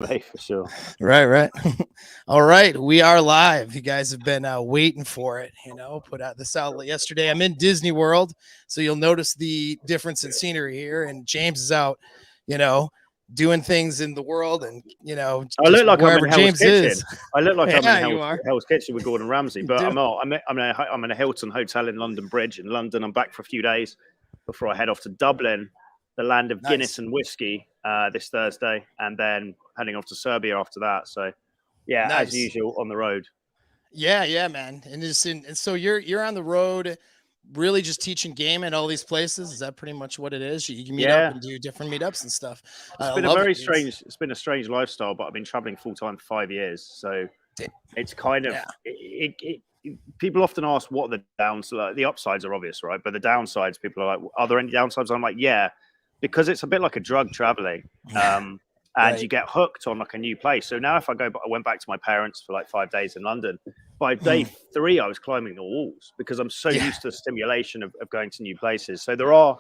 Right, for sure. Right. All right, we are live. You guys have been waiting for it. Put out this outlet yesterday. I'm in Disney World, so you'll notice the difference in scenery here. And James is out, doing things in the world, and I just look like wherever I'm in Hell's James Kitchen. is. I look like I'm Yeah, in you are. Hell's Kitchen with Gordon Ramsay, but do. I'm not. I'm in a Hilton hotel in London Bridge in London. I'm back for a few days before I head off to Dublin, the land of Guinness and whiskey, this Thursday, and then heading off to Serbia after that. So, yeah, as usual, on the road. Yeah, man. And so you're on the road, really just teaching game at all these places. Is that pretty much what it is? You can meet up and do different meetups and stuff. It's been a very strange. It's been a strange lifestyle, but I've been traveling full time for 5 years, so it's kind of people often ask what are the downsides. Like, the upsides are obvious, right? But the downsides, people are like, "Are there any downsides?" I'm like, "Yeah," because it's a bit like a drug traveling, and you get hooked on like a new place. So now, if I went back to my parents for like 5 days in London. By day 3, I was climbing the walls because I'm so used to the stimulation of going to new places. So there are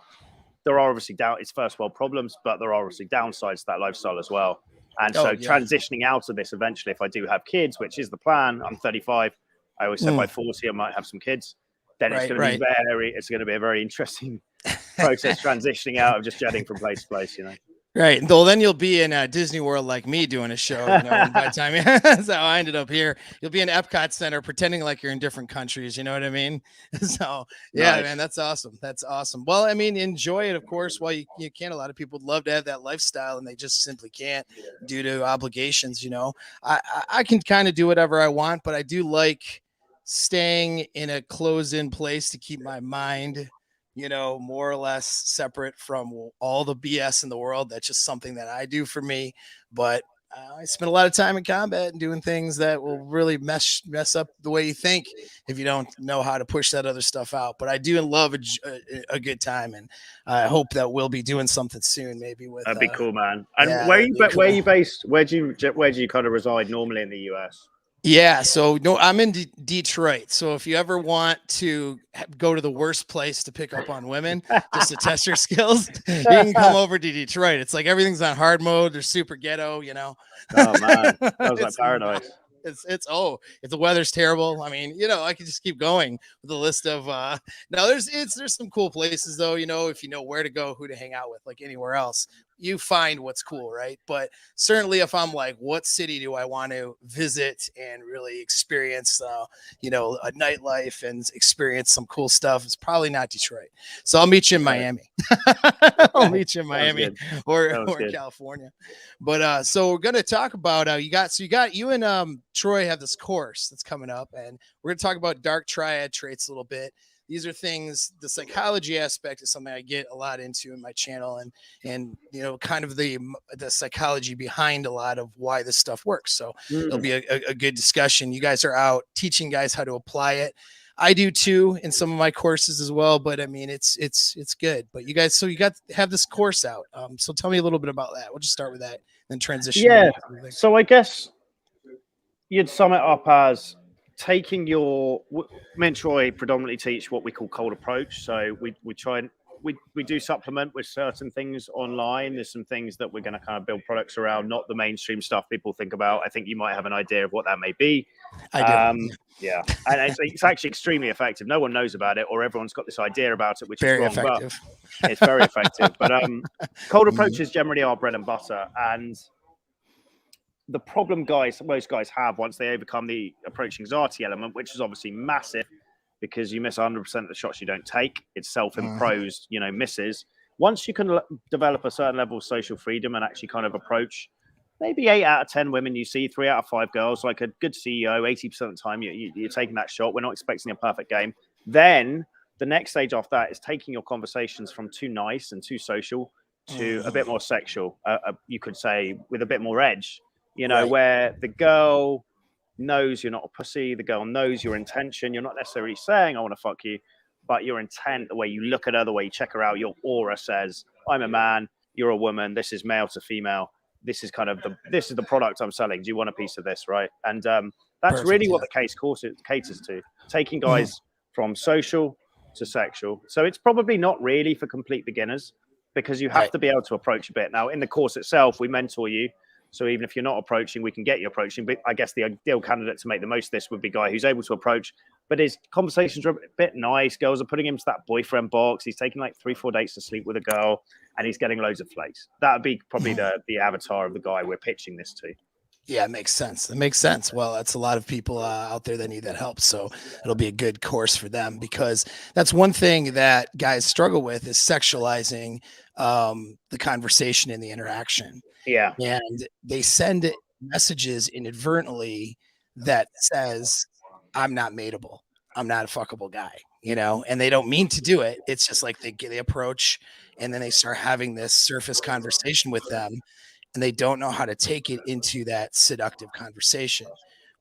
obviously it's first world problems, but there are obviously downsides to that lifestyle as well. And transitioning out of this eventually, if I do have kids, which is the plan, I'm 35. I always said by 40 I might have some kids. Then it's going to be a very interesting process transitioning out of just jetting from place to place, Right. Well, then you'll be in Disney World like me doing a show. And by the time that's how I ended up here. You'll be in Epcot Center pretending like you're in different countries. You know what I mean? So, yeah, man, that's awesome. That's awesome. Well, I mean, enjoy it, of course, while you can. A lot of people would love to have that lifestyle and they just simply can't due to obligations. I can kind of do whatever I want, but I do like staying in a closed-in place to keep my mind more or less separate from all the BS in the world. That's just something that I do for me. But I spend a lot of time in combat and doing things that will really mess up the way you think if you don't know how to push that other stuff out. But I do love a good time, and I hope that we'll be doing something soon. Maybe with that'd be cool, man. And where are you based? Where do you kind of reside normally in the US? Yeah, so no, I'm in Detroit. So if you ever want to go to the worst place to pick up on women, just to test your skills, you can come over to Detroit. It's like everything's on hard mode. They're super ghetto, Oh man, that was like paradise. If the weather's terrible, I mean, I could just keep going with a list of there's some cool places though, if you know where to go, who to hang out with, like anywhere else, you find what's cool, right? But certainly if I'm like, what city do I want to visit and really experience a nightlife and experience some cool stuff, it's probably not Detroit. So I'll meet you in Miami. I'll meet you in Miami or California. But so we're gonna talk about you and Troy have this course that's coming up, and we're going to talk about Dark Triad Traits a little bit. These are things, the psychology aspect is something I get a lot into in my channel, and kind of the psychology behind a lot of why this stuff works. So it'll be a good discussion. You guys are out teaching guys how to apply it. I do too in some of my courses as well, but I mean, it's good. But you guys, have this course out. So tell me a little bit about that. We'll just start with that, then transition. Yeah. So I guess you'd sum it up as taking me and Troy predominantly teach what we call cold approach. So we try and we do supplement with certain things online. There's some things that we're going to kind of build products around, not the mainstream stuff people think about. I think you might have an idea of what that may be. I do. Yeah. And it's actually extremely effective. No one knows about it, or everyone's got this idea about it, which very is wrong. Effective. But it's very effective. But cold approach is generally our bread and butter. And the problem most guys have once they overcome the approach anxiety element, which is obviously massive because you miss 100% of the shots you don't take. It's self-imposed, misses. Once you can develop a certain level of social freedom and actually kind of approach maybe 8 out of 10 women you see, 3 out of 5 girls, like a good CEO, 80% of the time you're taking that shot. We're not expecting a perfect game. Then the next stage after that is taking your conversations from too nice and too social to a bit more sexual, you could say, with a bit more edge. Where the girl knows you're not a pussy, the girl knows your intention. You're not necessarily saying, I want to fuck you, but your intent, the way you look at her, the way you check her out, your aura says, I'm a man, you're a woman, this is male to female. This is kind of this is the product I'm selling. Do you want a piece of this, right? And that's really what the case course caters to, taking guys from social to sexual. So it's probably not really for complete beginners because you have to be able to approach a bit. Now, in the course itself, we mentor you. So even if you're not approaching, we can get you approaching. But I guess the ideal candidate to make the most of this would be a guy who's able to approach, but his conversations are a bit nice. Girls are putting him to that boyfriend box. He's taking like 3-4 dates to sleep with a girl, and he's getting loads of flakes. That would be probably the avatar of the guy we're pitching this to. Yeah, it makes sense. It makes sense. Well, that's a lot of people out there that need that help. So it'll be a good course for them, because that's one thing that guys struggle with is sexualizing the conversation and the interaction. Yeah. And they send messages inadvertently that says, I'm not mateable. I'm not a fuckable guy, you know, and they don't mean to do it. It's just like they approach, and then they start having this surface conversation with them, and they don't know how to take it into that seductive conversation,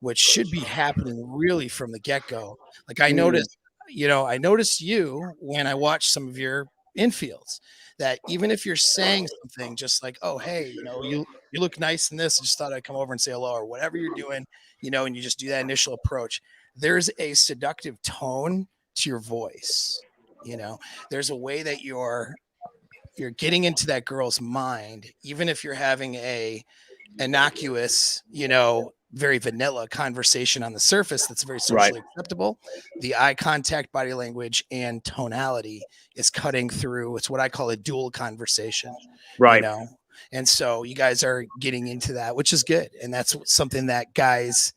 which should be happening really from the get-go. Like I noticed you when I watched some of your infields, that even if you're saying something just like, oh, hey, you know, you look nice in this, I just thought I'd come over and say hello, or whatever you're doing, you know, and you just do that initial approach, there's a seductive tone to your voice. You know, there's a way that you're getting into that girl's mind, even if you're having a innocuous, you know, very vanilla conversation on the surface that's very socially acceptable. The eye contact, body language, and tonality is cutting through. It's what I call a dual conversation. Right. You know? And so you guys are getting into that, which is good. And that's something that guys,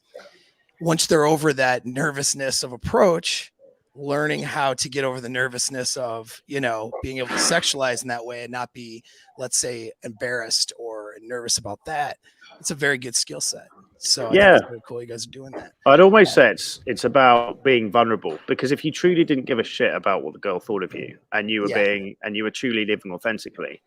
once they're over that nervousness of approach, learning how to get over the nervousness of, you know, being able to sexualize in that way and not be, let's say, embarrassed or nervous about that. It's a very good skill set. So yeah, it's very cool you guys are doing that. I'd almost say it's about being vulnerable, because if you truly didn't give a shit about what the girl thought of you, and you were truly living authentically,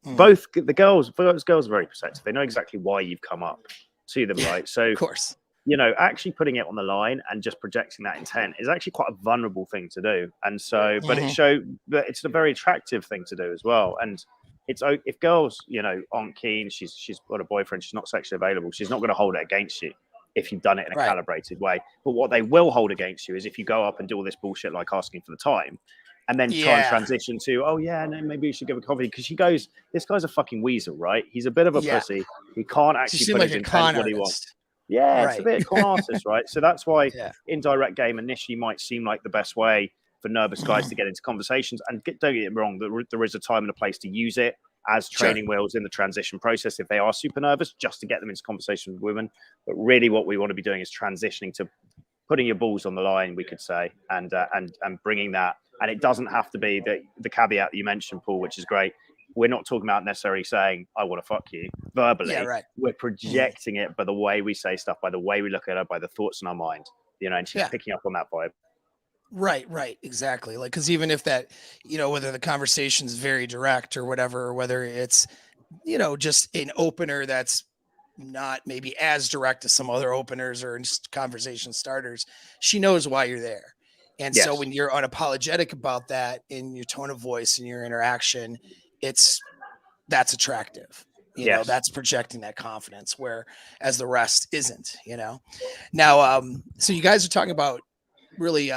both the girls are very protective. They know exactly why you've come up to them, right? So of course, you know, actually putting it on the line and just projecting that intent is actually quite a vulnerable thing to do. And so, but it's a very attractive thing to do as well. And it's, if girls, you know, aren't keen, she's got a boyfriend, she's not sexually available, she's not going to hold it against you if you've done it in a calibrated way. But what they will hold against you is if you go up and do all this bullshit, like asking for the time, and then try and transition to, oh yeah, no, maybe you should give a coffee, because she goes, this guy's a fucking weasel, right? He's a bit of a pussy. He can't actually put his intent what he wants. Yeah, it's a bit of con artist, right? So that's why indirect game initially might seem like the best way for nervous guys to get into conversations. And don't get me wrong, there is a time and a place to use it as training wheels in the transition process if they are super nervous, just to get them into conversation with women. But really what we want to be doing is transitioning to putting your balls on the line, we could say, and bringing that. And it doesn't have to be the caveat that you mentioned, Paul, which is great. We're not talking about necessarily saying, I want to fuck you verbally. We're projecting it by the way we say stuff, by the way we look at it, by the thoughts in our mind, you know, and she's picking up on that vibe. Right. Exactly. Like, cause even if that, you know, whether the conversation is very direct or whatever, or whether it's, you know, just an opener that's not maybe as direct as some other openers or just conversation starters, she knows why you're there. And so when you're unapologetic about that in your tone of voice and your interaction, that's attractive, you know, that's projecting that confidence, where as the rest isn't, you know. Now, so you guys are talking about really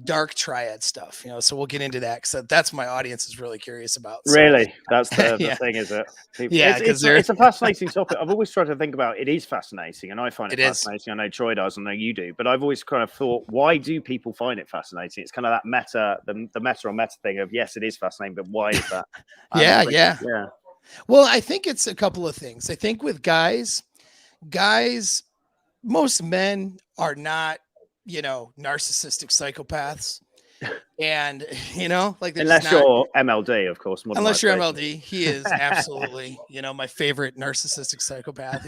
dark triad stuff, you know, so we'll get into that, because that's my audience is really curious about. So. Really? That's the thing, is it? It's a fascinating topic. I've always tried to think about it. Is fascinating, and I find it fascinating. I know Troy does, I know you do, but I've always kind of thought, why do people find it fascinating? It's kind of that the meta on meta thing of, yes, it is fascinating, but why is that? Yeah. Well, I think it's a couple of things. I think with guys, most men are not, you know, narcissistic psychopaths. And, you know, like, unless you're MLD, of course. Unless you're MLD, he is absolutely, you know, my favorite narcissistic psychopath.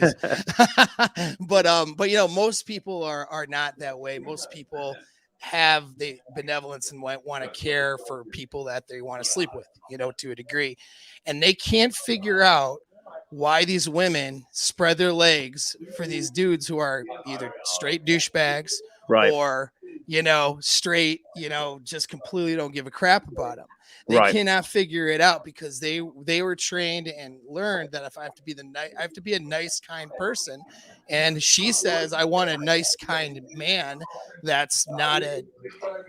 But you know, most people are not that way. Most people have the benevolence and want to care for people that they want to sleep with, you know, to a degree, and they can't figure out why these women spread their legs for these dudes who are either straight douchebags or straight, just completely don't give a crap about them. They Right. cannot figure it out because they were trained and learned that if I have to be I have to be a nice, kind person. And she says, I want a nice, kind man that's not a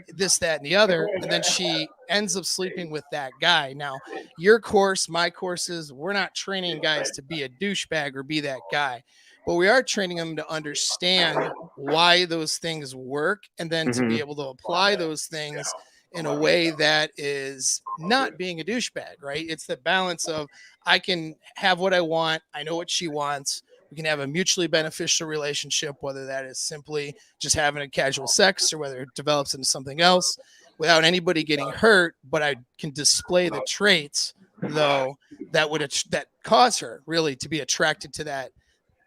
this, that, and the other. And then she ends up sleeping with that guy. Now, your course, my courses, we're not training guys to be a douchebag or be that guy, but we are training them to understand why those things work and then to be able to apply those things in a way that is not being a douchebag, right? It's the balance of I can have what I want. I know what she wants. We can have a mutually beneficial relationship, whether that is simply just having a casual sex or whether it develops into something else without anybody getting hurt. But I can display the traits, though, that cause her really to be attracted to that.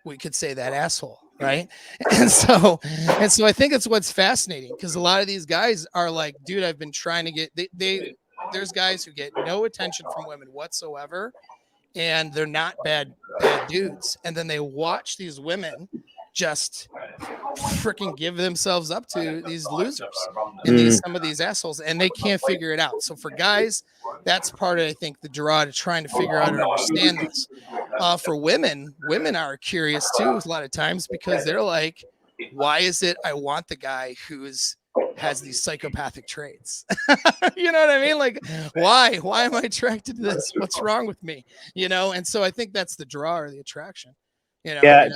We could say that asshole, right? And so I think it's what's fascinating, because a lot of these guys are like, dude, I've been trying to get there's guys who get no attention from women whatsoever, and they're not bad dudes, and then they watch these women just freaking give themselves up to these losers and some of these assholes, and they can't figure it out. So for guys, that's part of, I think, the draw to trying to figure out and understand this. For women are curious too a lot of times, because they're like, why is it I want the guy has these psychopathic traits? You know what I mean? Like, why am I attracted to this? What's wrong with me? And so I think that's the draw or the attraction. Yeah,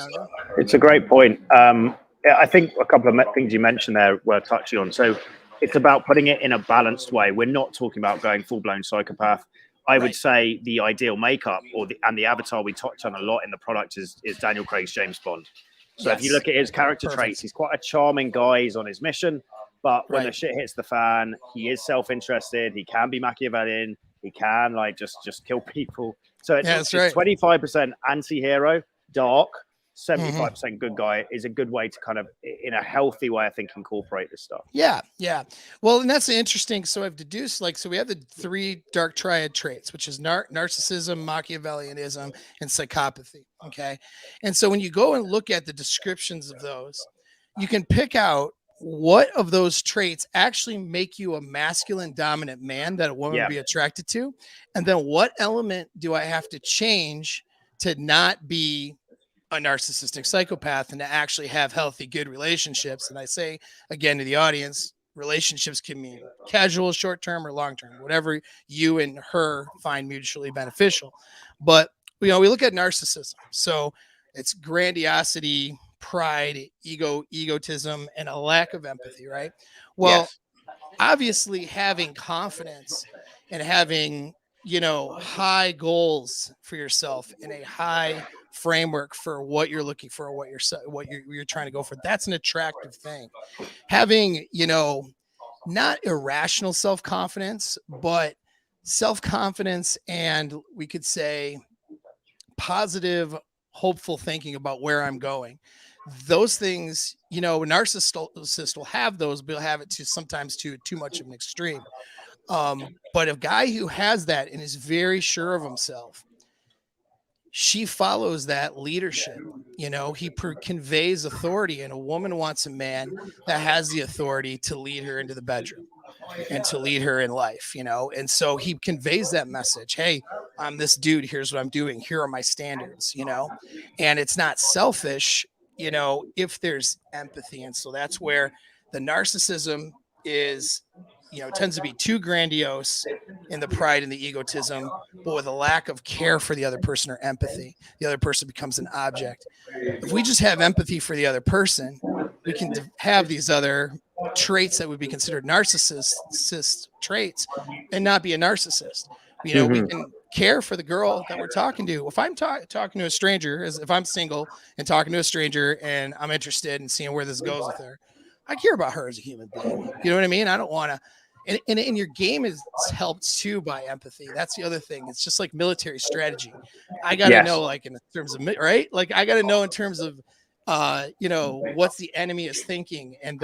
it's a great point. I think a couple of things you mentioned there were touching on. So it's about putting it in a balanced way. We're not talking about going full-blown psychopath. I would say the ideal makeup and the avatar we touch on a lot in the product is Daniel Craig's James Bond. So if you look at his character traits, he's quite a charming guy. He's on his mission, but when the shit hits the fan, he is self-interested. He can be Machiavellian. He can just kill people. So it's 25% anti-hero, dark, 75% good guy is a good way to kind of, in a healthy way, I think, incorporate this stuff. Yeah. Well, and that's interesting. So I've deduced, so we have the 3 Dark Triad traits, which is narcissism, Machiavellianism, and psychopathy. Okay. And so when you go and look at the descriptions of those, you can pick out what of those traits actually make you a masculine dominant man that a woman would be attracted to. And then what element do I have to change to not be a narcissistic psychopath and to actually have healthy, good relationships? And I say again to the audience, relationships can mean casual, short-term, or long-term, whatever you and her find mutually beneficial. But we look at narcissism. So it's grandiosity, pride, egotism, and a lack of empathy, right? Well, obviously having confidence and having, high goals for yourself in a high framework for what you're looking for, what you're trying to go for, that's an attractive thing. Having, not irrational self-confidence, but self-confidence, and we could say positive, hopeful thinking about where I'm going. Those things, a narcissist will have those, but he'll have it sometimes to too much of an extreme. But a guy who has that and is very sure of himself, she follows that leadership. He conveys authority, and a woman wants a man that has the authority to lead her into the bedroom and to lead her in life, and so he conveys that message. Hey, I'm this dude. Here's what I'm doing. Here are my standards, and it's not selfish, if there's empathy. And so that's where the narcissism is, tends to be too grandiose in the pride and the egotism, but with a lack of care for the other person or empathy. The other person becomes an object. If we just have empathy for the other person, we can have these other traits that would be considered narcissist traits and not be a narcissist. We can care for the girl that we're talking to. If I'm talking to a stranger, as if I'm single and talking to a stranger and I'm interested in seeing where this goes with her, I care about her as a human being. You know what I mean? I don't want to. And your game is helped too by empathy. That's the other thing. It's just like military strategy. I got to know, in terms of, right? I got to know in terms of, what's the enemy is thinking and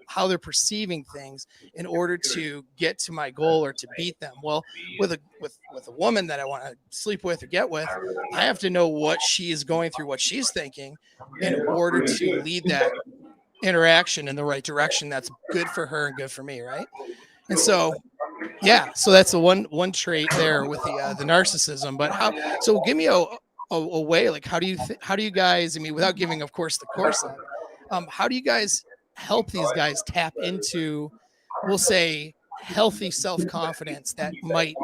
how they're perceiving things in order to get to my goal or to beat them. Well, with a woman that I want to sleep with or get with, I have to know what she is going through, what she's thinking, in order to lead that interaction in the right direction that's good for her and good for me, right? And so yeah, so that's the one trait there with the narcissism. But how? So give me a way, like how do you guys? I mean, without giving, of course, the course up, how do you guys help these guys tap into, we'll say, healthy self confidence that might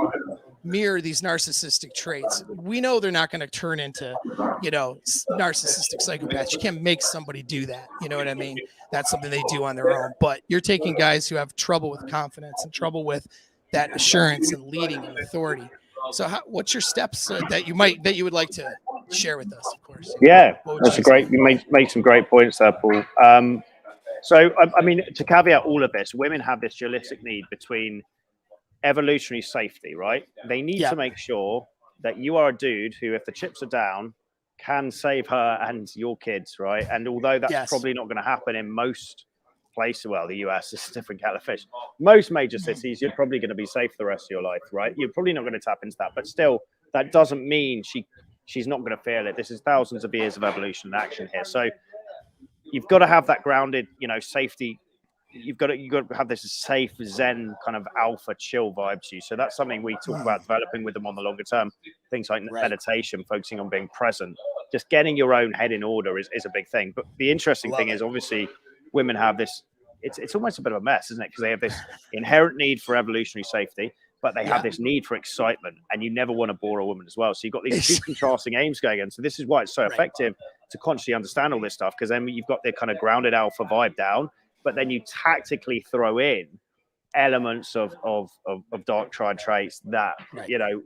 mirror these narcissistic traits? We know they're not going to turn into, narcissistic psychopaths. You can't make somebody do that. You know what I mean? That's something they do on their own. But you're taking guys who have trouble with confidence and trouble with that assurance and leading and authority. So what's your steps that you would like to share with us, of course? Yeah, that's you made some great points there, Paul. So, I mean, to caveat all of this, women have this dualistic need between evolutionary safety, right? They need to make sure that you are a dude who, if the chips are down, can save her and your kids, right? And although that's probably not going to happen in most places, well, the US is a different kettle of fish. Most major cities, you're probably going to be safe the rest of your life, right? You're probably not going to tap into that, but still, that doesn't mean she's not going to feel it. This is thousands of years of evolution and action here. So you've got to have that grounded, safety. You've got to have this safe Zen kind of alpha chill vibe to you. So that's something we talk about developing with them on the longer term. Things like meditation, focusing on being present, just getting your own head in order is a big thing. But the interesting thing is, obviously, women have this. It's almost a bit of a mess, isn't it? Because they have this inherent need for evolutionary safety, but they have this need for excitement, and you never want to bore a woman as well. So you've got these two contrasting aims going on. So this is why it's so effective to consciously understand all this stuff, because then you've got the kind of grounded alpha vibe down, but then you tactically throw in elements of dark triad traits that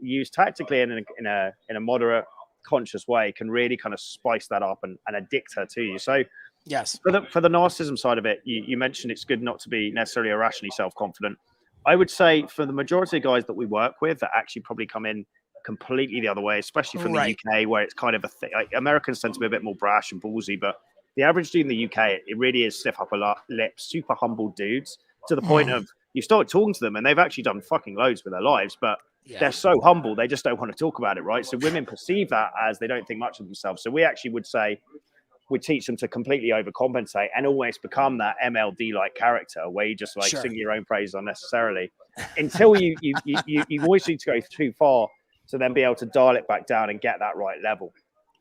use tactically in a moderate, conscious way can really kind of spice that up and addict her to you. So yes, for the narcissism side of it, you mentioned it's good not to be necessarily irrationally self-confident. I would say for the majority of guys that we work with that actually probably come in completely the other way, especially from the UK, where it's kind of a thing. Like, Americans tend to be a bit more brash and ballsy, but the average dude in the UK, it really is stiff upper lip, super humble dudes, to the point of you start talking to them and they've actually done fucking loads with their lives, but they're so humble, they just don't want to talk about it, right? So women perceive that as they don't think much of themselves. So we actually would say, we teach them to completely overcompensate and almost become that MLD-like character where you just sing your own praise unnecessarily until you always need to go too far to then be able to dial it back down and get that right level.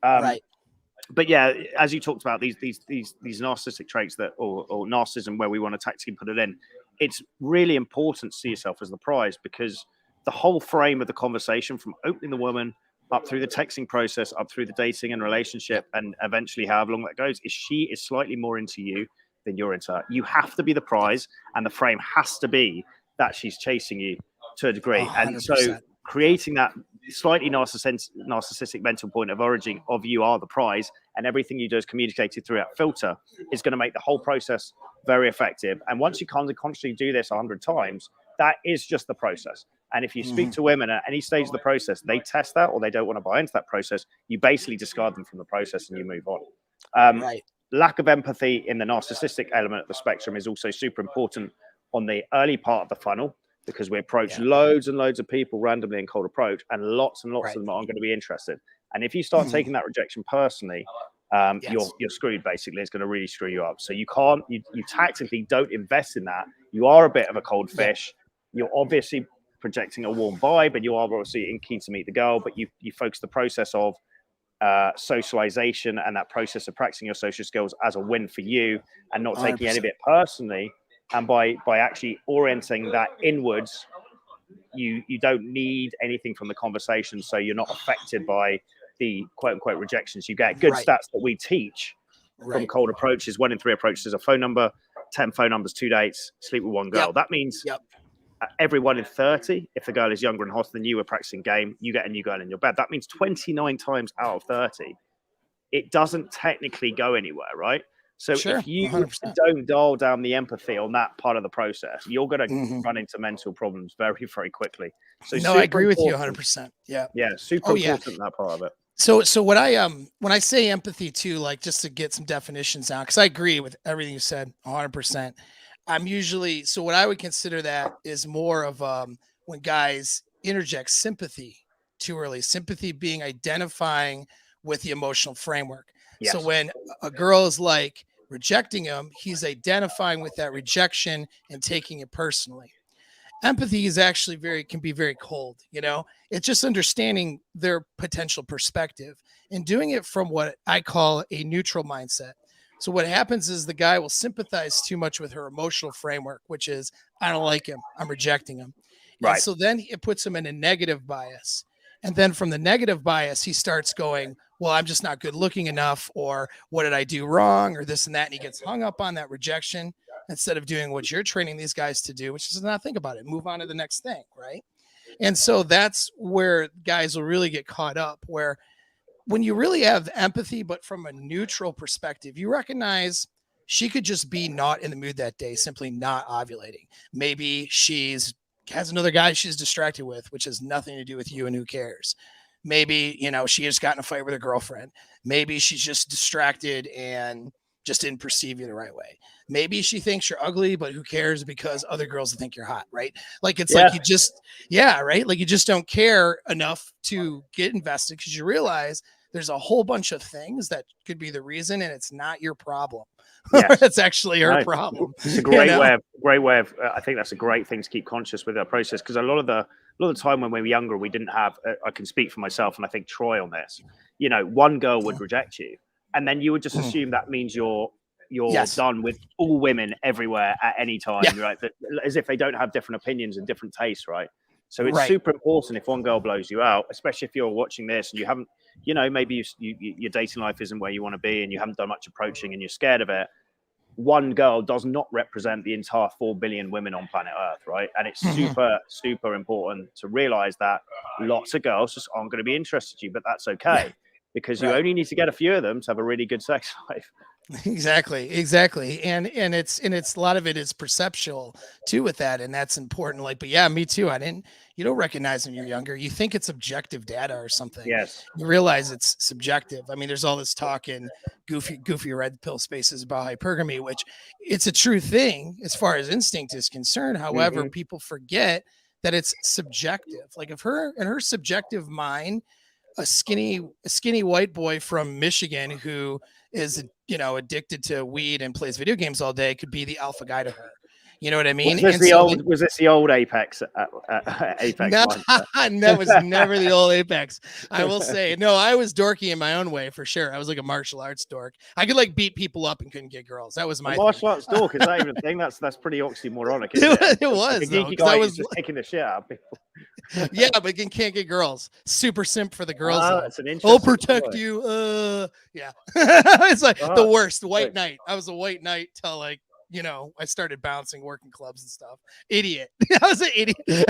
But yeah, as you talked about these narcissistic traits or narcissism, where we want to tactically put it in, it's really important to see yourself as the prize, because the whole frame of the conversation, from opening the woman up through the texting process, up through the dating and relationship, and eventually however long that goes, is she is slightly more into you than you're into her. You have to be the prize, and the frame has to be that she's chasing you to a degree. 100%. And so creating that slightly narcissistic mental point of origin of you are the prize, and everything you do is communicated through that filter, is going to make the whole process very effective. And once you consciously do this 100 times, that is just the process. And if you speak to women at any stage of the process, they test that or they don't want to buy into that process, you basically discard them from the process and you move on. Lack of empathy in the narcissistic element of the spectrum is also super important on the early part of the funnel, because we approach loads and loads of people randomly in cold approach, and lots of them aren't going to be interested. And if you start taking that rejection personally, you're screwed. Basically, it's going to really screw you up. So you tactically don't invest in that. You are a bit of a cold fish. You're obviously projecting a warm vibe, and you are obviously keen to meet the girl, but you focus the process of socialization and that process of practicing your social skills as a win for you, and not taking 100%. Any of it personally. And by actually orienting that inwards, you don't need anything from the conversation, so you're not affected by the quote unquote rejections you get. Good stats that we teach from cold approaches: 1 in 3 approaches a phone number, 10 phone numbers, 2 dates, sleep with 1 girl. That means every 1 in 30, if the girl is younger and hotter than you, are practicing game, you get a new girl in your bed. That means 29 times out of 30, it doesn't technically go anywhere, right? So if you 100%. Don't dial down the empathy on that part of the process, you're going to run into mental problems very, very quickly. So I agree with you 100%. Yeah, super important that part of it. So what when I say empathy too, like just to get some definitions down, because I agree with everything you said 100%. I'm usually, so what I would consider that is more of when guys interject sympathy too early. Sympathy being identifying with the emotional framework. Yes. So when a girl is like, rejecting him, he's identifying with that rejection and taking it personally. Empathy is actually can be very cold. It's just understanding their potential perspective and doing it from what I call a neutral mindset. So what happens is the guy will sympathize too much with her emotional framework, which is, I don't like him, I'm rejecting him. Right. And so then it puts him in a negative bias. And then from the negative bias, he starts going, well, I'm just not good looking enough, or what did I do wrong, or this and that. And he gets hung up on that rejection instead of doing what you're training these guys to do, which is not think about it, move on to the next thing. Right. And so that's where guys will really get caught up, where when you really have empathy, but from a neutral perspective, you recognize she could just be not in the mood that day, simply not ovulating. Maybe has another guy she's distracted with, which has nothing to do with you, and who cares? Maybe, she just got in a fight with her girlfriend. Maybe she's just distracted and just didn't perceive you the right way. Maybe she thinks you're ugly, but who cares, because other girls think you're hot, right? Like, it's like right? Like, you just don't care enough to get invested because you realize there's a whole bunch of things that could be the reason, and it's not your problem. Yes. It's actually her problem. It's a great way of. I think that's a great thing to keep conscious with our process, because a lot of the time when we were younger, we didn't have. I can speak for myself, and I think Troy on this. One girl would reject you, and then you would just assume that means you're done with all women everywhere at any time, right? As if they don't have different opinions and different tastes, right? So it's super important if one girl blows you out, especially if you're watching this and you haven't, maybe your dating life isn't where you want to be and you haven't done much approaching and you're scared of it. One girl does not represent the entire 4 billion women on planet Earth, right? And it's super, super important to realize that lots of girls just aren't going to be interested in you, but that's okay, because you only need to get a few of them to have a really good sex life. Exactly. And it's a lot of it is perceptual too with that. And that's important. Like, but yeah, me too. You don't recognize when you're younger. You think it's objective data or something. Yes. You realize it's subjective. I mean, there's all this talk in goofy red pill spaces about hypergamy, which it's a true thing as far as instinct is concerned. However, people forget that it's subjective. Like, if in her subjective mind, a skinny white boy from Michigan who is, addicted to weed and plays video games all day could be the alpha guy to her. You know what I mean? Was this the old Apex? Apex? No, that was never the old Apex. I will say, no, I was dorky in my own way for sure. I was like a martial arts dork. I could beat people up and couldn't get girls. That was my martial arts dork. Is that even a thing? That's pretty oxymoronic. It was. The geeky guy was just taking the shit out of people. Yeah, but can't get girls. Super simp for the girls. That's an interesting I'll protect you. Yeah. It's like the worst white knight. I was a white knight till I started bouncing, working clubs and stuff. Idiot. I was an idiot.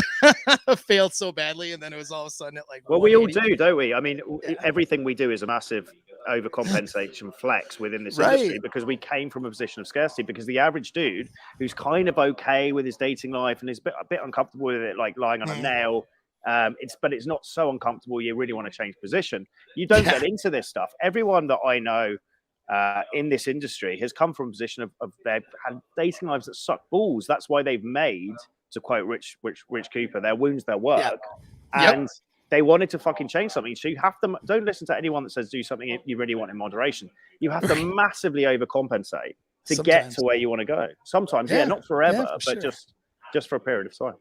Failed so badly, and then it was all of a sudden well, we all do, don't we? I mean, everything we do is a massive overcompensation flex within this industry, because we came from a position of scarcity. Because the average dude who's kind of okay with his dating life and is a bit uncomfortable with it, like lying on a nail, but it's not so uncomfortable you really want to change position. You don't get into this stuff. Everyone that I know in this industry has come from a position of they've had dating lives that suck balls. That's why they've made, to quote Rich Cooper, their wounds their work, and they wanted to fucking change something. So you have to, don't listen to anyone that says do something you really want in moderation. You have to massively overcompensate to get to where you want to go. Sometimes, not forever, but just for a period of time.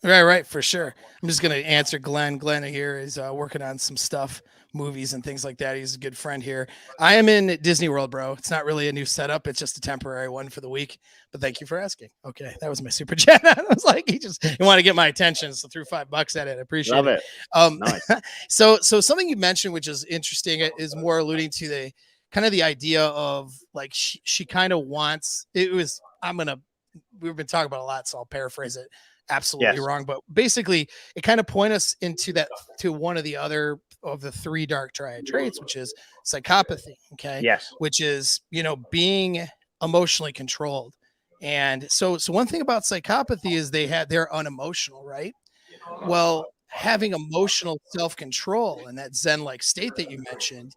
Right, for sure. I'm just going to answer Glenn. Glenn here is working on some stuff, movies and things like that. He's a good friend here. I am in Disney World, bro. It's not really a new setup. It's just a temporary one for the week. But thank you for asking. Okay, that was my super chat. I was like, he wanted to get my attention, so threw $5 at it. I appreciate it. Nice. So something you mentioned, which is interesting, is more alluding to the kind of the idea of like she kind of wants. We've been talking about a lot, so I'll paraphrase it. Absolutely wrong, but basically it kind of points us into that to one of the other of the 3 Dark Triad traits, which is psychopathy. Okay. Yes. Which is, being emotionally controlled. And so one thing about psychopathy is they're unemotional, right? Well, having emotional self-control and that Zen-like state that you mentioned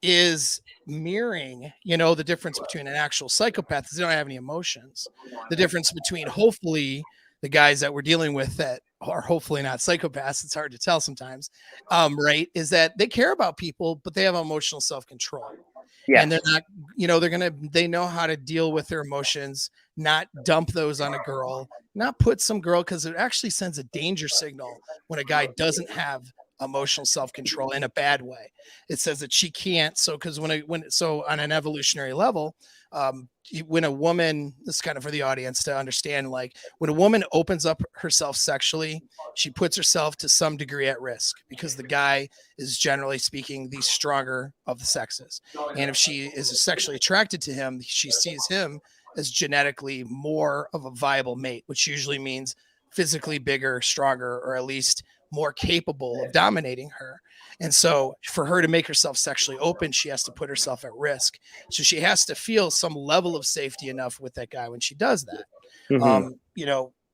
is mirroring, the difference between an actual psychopath. They don't have any emotions. The difference between hopefully the guys that we're dealing with that are hopefully not psychopaths, it's hard to tell sometimes, right, is that they care about people, but they have emotional self-control. Yes. And they're they know how to deal with their emotions, not dump those on a girl, not put some girl, because it actually sends a danger signal when a guy doesn't have emotional self-control in a bad way. It says that she can't. So, because so on an evolutionary level, when a woman, this is kind of for the audience to understand, like when a woman opens up herself sexually, she puts herself to some degree at risk, because the guy is, generally speaking, the stronger of the sexes. And if she is sexually attracted to him, she sees him as genetically more of a viable mate, which usually means physically bigger, stronger, or at least more capable of dominating her. And so for her to make herself sexually open, she has to put herself at risk. So she has to feel some level of safety enough with that guy when she does that.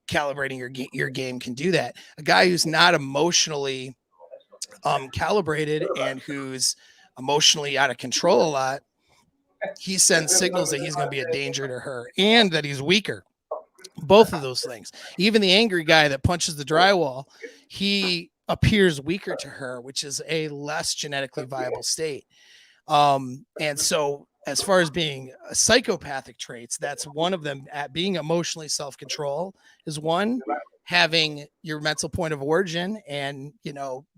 Calibrating your game can do that. A guy who's not emotionally calibrated and who's emotionally out of control a lot, he sends signals that he's going to be a danger to her and that he's weaker. Both of those things. Even the angry guy that punches the drywall, he appears weaker to her, which is a less genetically viable state. And so as far as being psychopathic traits, that's one of them. At being emotionally self-control is one. Having your mental point of origin and,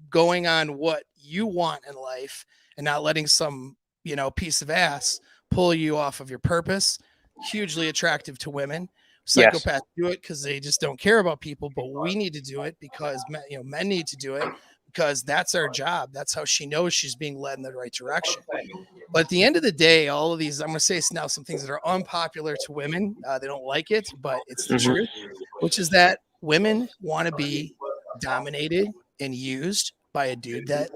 going on what you want in life and not letting some, piece of ass pull you off of your purpose. Hugely attractive to women. Psychopaths do it because they just don't care about people, but we need to do it because men need to do it because that's our job. That's how she knows she's being led in the right direction. But at the end of the day, all of these, I'm going to say now some things that are unpopular to women. They don't like it, but it's the truth, which is that women want to be dominated and used by a dude that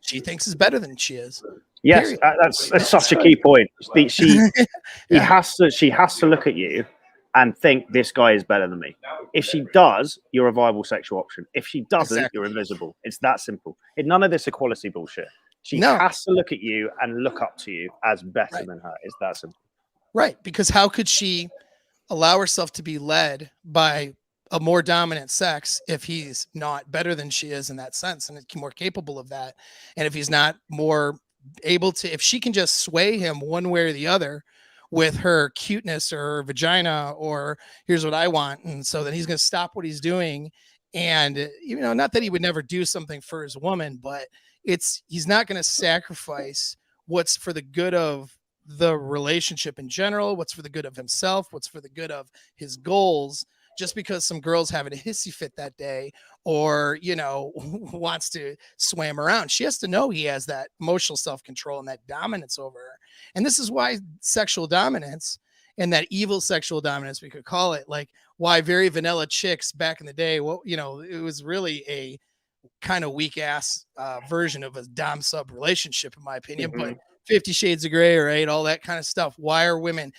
she thinks is better than she is. Yes, that's such a key point. She has to look at you and think this guy is better than me. If she does, you're a viable sexual option. If she doesn't, you're invisible. It's that simple. None of this equality bullshit. She has to look at you and look up to you as better than her. It's that simple. Right, because how could she allow herself to be led by a more dominant sex if he's not better than she is in that sense and more capable of that? And if he's not more able to, if she can just sway him one way or the other with her cuteness or her vagina or here's what I want, and so then he's going to stop what he's doing. And not that he would never do something for his woman, but he's not going to sacrifice what's for the good of the relationship in general, what's for the good of himself, what's for the good of his goals, just because some girl's having a hissy fit that day or, wants to swam around. She has to know he has that emotional self-control and that dominance over her. And this is why sexual dominance and that evil sexual dominance, we could call it, like why very vanilla chicks back in the day, it was really a kind of weak ass version of a dom sub relationship, in my opinion, but 50 Shades of Grey, right? All that kind of stuff. Why are women,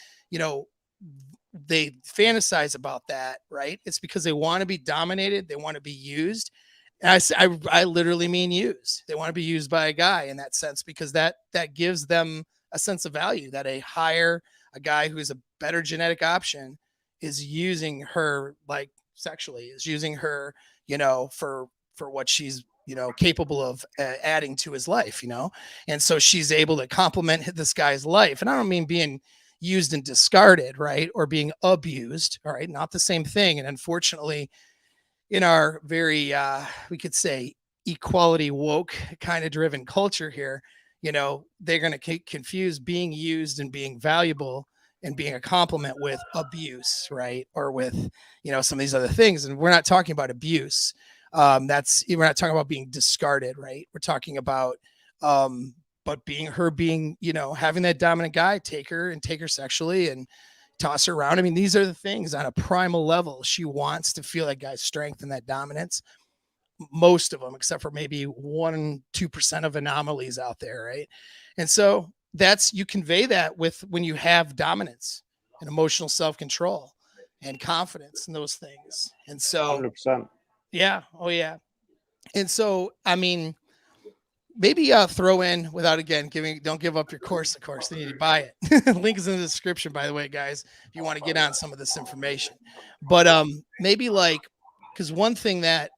they fantasize about that, right? It's because they want to be dominated. They want to be used. And I literally mean used. They want to be used by a guy in that sense, because that gives them a sense of value, that a guy who's a better genetic option is using her like sexually, is using her, for what she's, capable of adding to his life, And so she's able to complement this guy's life. And I don't mean being used and discarded, right? Or being abused, all right? Not the same thing. And unfortunately, in our very, we could say, equality woke kind of driven culture here, they're going to confuse being used and being valuable and being a compliment with abuse, right? Or with, some of these other things. And we're not talking about abuse. We're not talking about being discarded, right? We're talking about, but being, having that dominant guy take her sexually and toss her around. I mean, these are the things on a primal level. She wants to feel that guy's strength and that dominance. Most of them, except for maybe 1-2% of anomalies out there, right? And so you convey that when you have dominance and emotional self-control and confidence and those things. And so 100%. Yeah. Oh yeah. And so, I mean, maybe throw in without again don't give up your course, of course. They need to buy it. Link is in the description, by the way, guys, if you want to get on some of this information. But maybe because one thing that,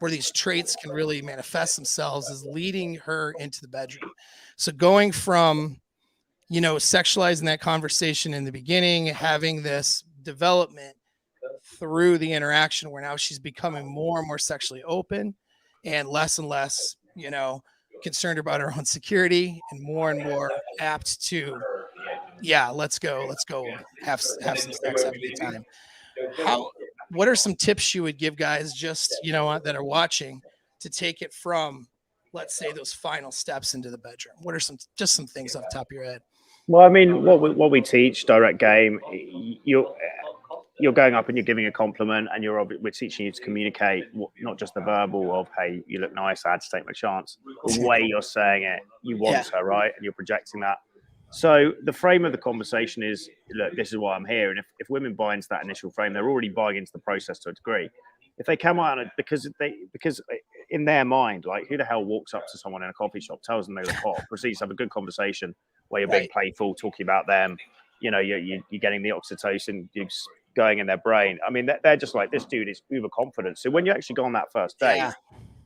where these traits can really manifest themselves is leading her into the bedroom. So going from you know, sexualizing that conversation in the beginning, having this development through the interaction where now she's becoming more and more sexually open and less, you know, concerned about her own security and more apt to, yeah, let's go have some sex, have a good time. What are some tips you would give guys just, you know, that are watching to take it from, let's say, those final steps into the bedroom? What are some things off the top of your head? Well, I mean, what we teach direct game, you're going up and you're giving a compliment, and we're teaching you to communicate, not just the verbal of, hey, you look nice, I had to take my chance. The way you're saying it, you want her, right? And you're projecting that. So the frame of the conversation is, look, this is why I'm here. And if women buy into that initial frame, they're already buying into the process to a degree. If they come out because in their mind, like, who the hell walks up to someone in a coffee shop, tells them they look hot, proceeds to have a good conversation where you're being playful, talking about them, you know, you're getting the oxytocin going in their brain. I mean, they're just like, this dude is uber confident. So when you actually go on that first date,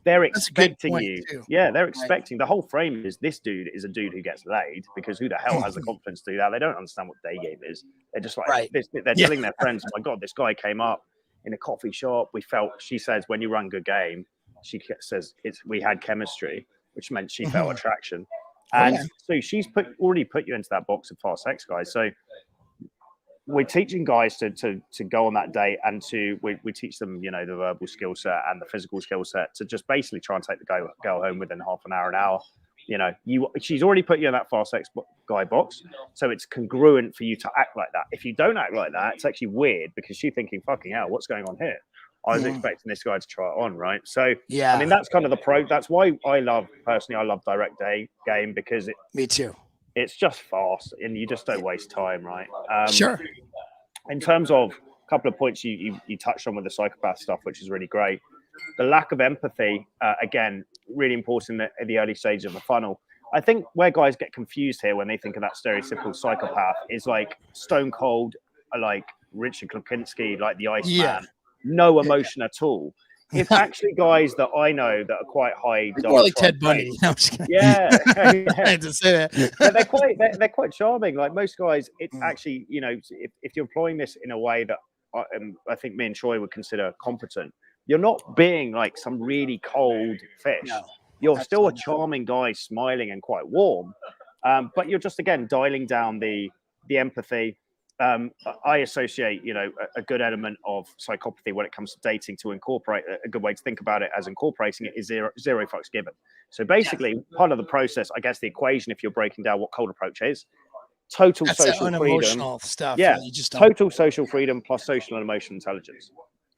they're expecting you. Too. Yeah, they're expecting. The whole frame is, this dude is a dude who gets laid, because who the hell has the confidence to do that? They don't understand what day game is. They're just like, they're telling their friends, oh my God, this guy came up in a coffee shop. She says, when you run good game, she says, we had chemistry, which meant she felt attraction. And so she's already put you into that box of fast sex guys. So we're teaching guys to go on that date, and we teach them, you know, the verbal skill set and the physical skill set to just basically try and take the girl home within half an hour. You know, she's already put you in that fast sex guy box, so it's congruent for you to act like that. If you don't act like that, it's actually weird, because she's thinking, fucking hell, what's going on here? I was expecting this guy to try it on, right? So I mean, that's kind of that's why I love direct game, because me too. It's just fast and you just don't waste time, right? Sure. In terms of a couple of points you touched on with the psychopath stuff, which is really great. The lack of empathy, again, really important at the early stage of the funnel. I think where guys get confused here when they think of that stereotypical psychopath is like stone cold, like Richard Klepinski, like the Iceman, no emotion at all. It's actually guys that I know that are quite high. More like Ted Bundy. No, yeah. I had to say that. They're quite charming. Like most guys, it's actually, you know, if you're employing this in a way that I think me and Troy would consider competent, you're not being like some really cold fish. No, you're still a charming guy, smiling and quite warm, but you're just, again, dialing down the empathy. I associate, you know, a good element of psychopathy when it comes to dating to incorporate. A good way to think about it as incorporating it is zero fucks given. So basically, part of the process, I guess, the equation, if you're breaking down what cold approach is, total social freedom stuff. Yeah, total social freedom plus social and emotional intelligence.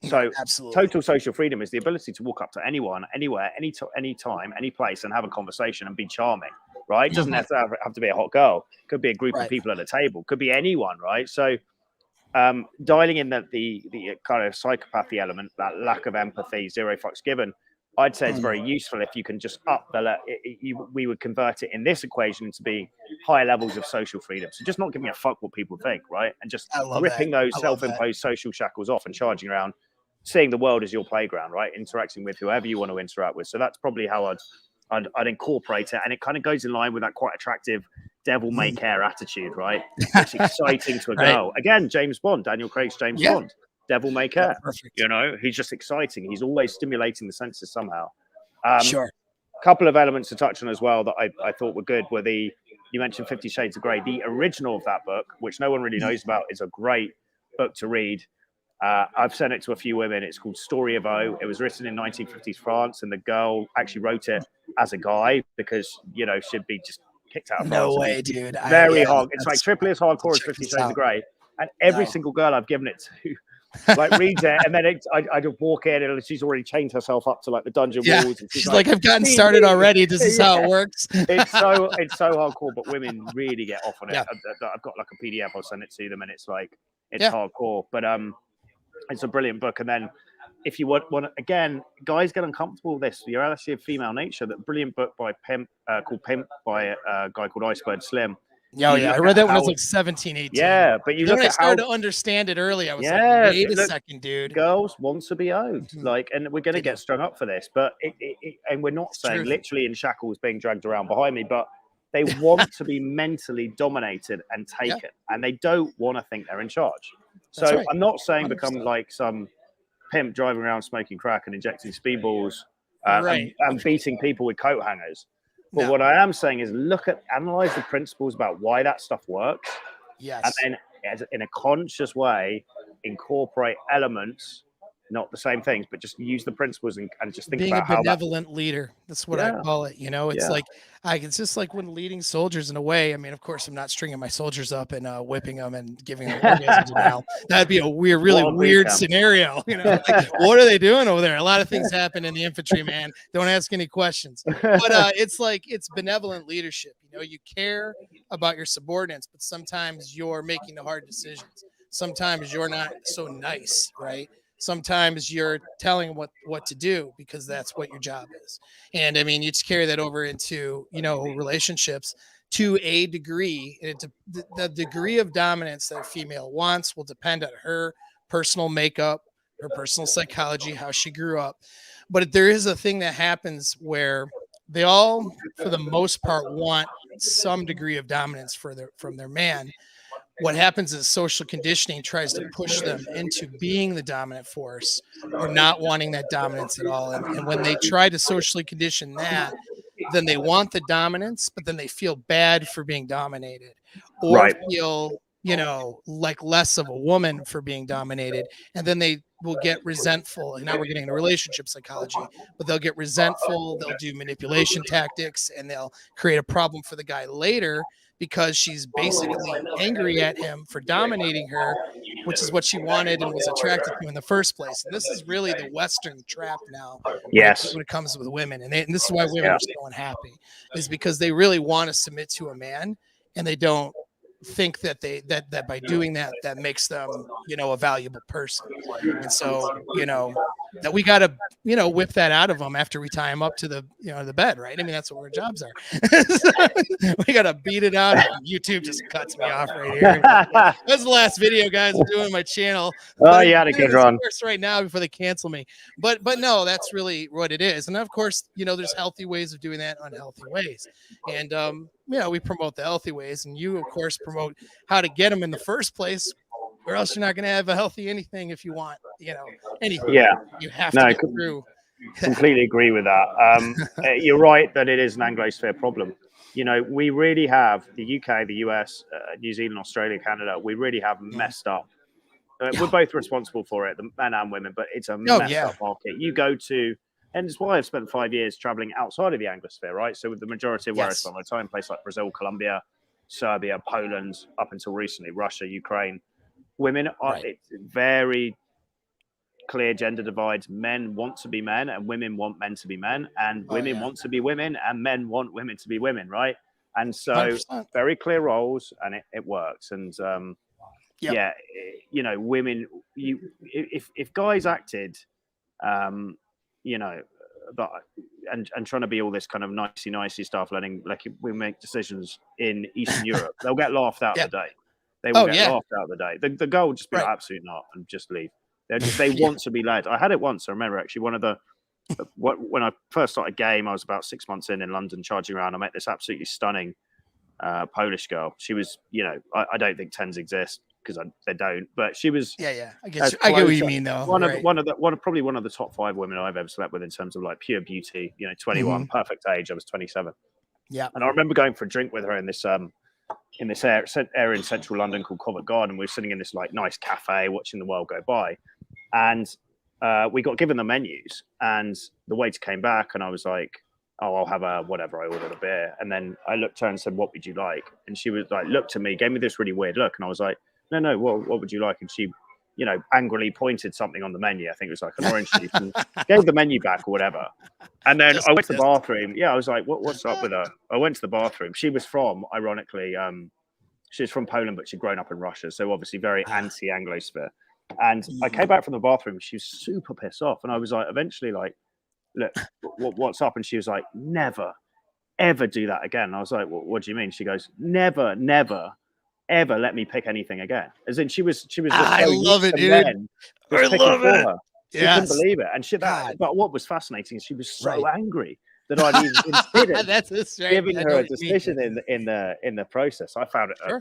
So total social freedom is the ability to walk up to anyone, anywhere, any time, any place, and have a conversation and be charming, right? It doesn't have to be a hot girl. It could be a group of people at a table. Could be anyone, right? So dialing in the kind of psychopathy element, that lack of empathy, zero fucks given, I'd say it's very useful if you can just we would convert it in this equation to be higher levels of social freedom. So just not giving a fuck what people think, right? And just ripping those self-imposed social shackles off and charging around, seeing the world as your playground, right? Interacting with whoever you want to interact with. So that's probably how I'd incorporate it. And it kind of goes in line with that quite attractive devil may care attitude, right? It's exciting to a girl. Again, James Bond, Daniel Craig's James Bond. Devil may care. You know, he's just exciting. He's always stimulating the senses somehow. A couple of elements to touch on as well that I thought were good were you mentioned 50 Shades of Grey. The original of that book, which no one really knows about, is a great book to read. I've sent it to a few women. It's called Story of O. It was written in 1950s France, and the girl actually wrote it as a guy because, you know, she'd be just kicked out of France. No way, dude. Very hard. It's like triple as hardcore as 50 Shades of Grey. And every single girl I've given it to like reads it, and then I just walk in and she's already chained herself up to like the dungeon walls. And she's like, I've gotten started already. This is how it works. It's so hardcore, but women really get off on it. I've got like a PDF. I'll send it to them, and it's like hardcore. But it's a brilliant book. And then if you want again, guys get uncomfortable with this. The Reality of Female Nature, that brilliant book by called Pimp by a guy called Iceberg Slim. I read that when I was like 17, 18. Yeah, but you look when at I started to understand it early, I was like, wait a second, dude. Girls want to be owned. Like, and we're going to get strung up for this, but and we're not saying literally in shackles being dragged around behind me, but They want to be mentally dominated and taken, and they don't want to think they're in charge. So right. I'm not saying 100%. become like some pimp driving around smoking crack and injecting speedballs Right. and beating people with coat hangers. But No. what I am saying is analyze the principles about why that stuff works. Yes. And then in a conscious way, incorporate elements, not the same things, but just use the principles and just think Being about a how that. benevolent leader. That's what I call it. You know, it's like, it's just like when leading soldiers in a way. I mean, of course, I'm not stringing my soldiers up and whipping them and giving them orgasms now. That'd be a weird, really weird scenario. You know, like, what are they doing over there? A lot of things happen in the infantry, man. Don't ask any questions. But it's like, it's benevolent leadership. You know, you care about your subordinates, but sometimes you're making the hard decisions. Sometimes you're not so nice, right? Sometimes you're telling what to do because that's what your job is. And I mean, you just carry that over into, you know, relationships to a degree. And the degree of dominance that a female wants will depend on her personal makeup, her personal psychology, how she grew up. But there is a thing that happens where they all, for the most part, want some degree of dominance from their man. What happens is social conditioning tries to push them into being the dominant force or not wanting that dominance at all. And when they try to socially condition that, then they want the dominance, but then they feel bad for being dominated or feel, you know, like less of a woman for being dominated. And then they will get resentful. And now we're getting into relationship psychology, but they'll get resentful. They'll do manipulation tactics and they'll create a problem for the guy later, because she's basically angry at him for dominating her, which is what she wanted and was attracted to in the first place. And this is really the Western trap now. Yes. When it comes with women. And this is why women are so unhappy, is because they really want to submit to a man and they don't think that that by doing that makes them, you know, a valuable person. And so, you know, that we got to, you know, whip that out of them after we tie them up to the, you know, the bed, right? I mean, that's what our jobs are. We got to beat it out. YouTube just cuts me off right here. That's the last video, guys, I'm doing my channel. Oh, you had a good run. Of course, right now before they cancel me. But no, that's really what it is. And of course, you know, there's healthy ways of doing that, unhealthy ways. And you know, we promote the healthy ways, and you, of course, promote how to get them in the first place, or else you're not going to have a healthy anything if you want, you know, anything. Yeah. You have to get through. Completely agree with that. You're right that it is an Anglosphere problem. You know, we really have the UK, the US, New Zealand, Australia, Canada, we really have messed up. We're both responsible for it, the men and women, but it's a messed up market. You go to, and it's why I've spent 5 years traveling outside of the Anglosphere, right? So with the majority of where I spent my time, places like Brazil, Colombia, Serbia, Poland, up until recently, Russia, Ukraine. Women are, it's very clear gender divides. Men want to be men and women want men to be men, and women want to be women and men want women to be women, right? And so 100%. very clear roles, and it works. And yeah, you know, women, if guys acted you know, but and trying to be all this kind of nicey stuff, letting like we make decisions in Eastern Europe, they'll get laughed out the day. They will get laughed out the day. The girl will just be like, absolutely not, and just leave. They want to be led. I had it once. I remember actually one of the when I first started game, I was about 6 months in London charging around. I met this absolutely stunning Polish girl. She was, you know, I don't think tens exist because they don't, but she was. I get what you mean though. Probably one of the top 5 women I've ever slept with in terms of like pure beauty. You know, 21, perfect age. I was 27. Yeah, and I remember going for a drink with her in this area in central London called Covent Garden. We were sitting in this like nice cafe watching the world go by, and we got given the menus, and the waiter came back, and I was like, oh, I'll have a whatever. I ordered a beer, and then I looked at her and said, what would you like? And she was like, looked at me, gave me this really weird look, and I was like, no, what would you like? And she, you know, angrily pointed something on the menu. I think it was like an orange juice, and gave the menu back or whatever. And then I went to the bathroom. Yeah, I was like, what's up with her? I went to the bathroom. She was from, ironically, she was from Poland, but she'd grown up in Russia. So obviously very anti-Anglosphere. And I came back from the bathroom. She was super pissed off. And I was like, eventually like, look, what's up? And she was like, never, ever do that again. And I was like, what do you mean? She goes, never, ever let me pick anything again. As in she was just I love it, dude. I love it. She couldn't believe it. And God. but what was fascinating is she was so angry that I'd even considered That's a strange, giving I her know a what you mean. decision in the process. I found it Sure.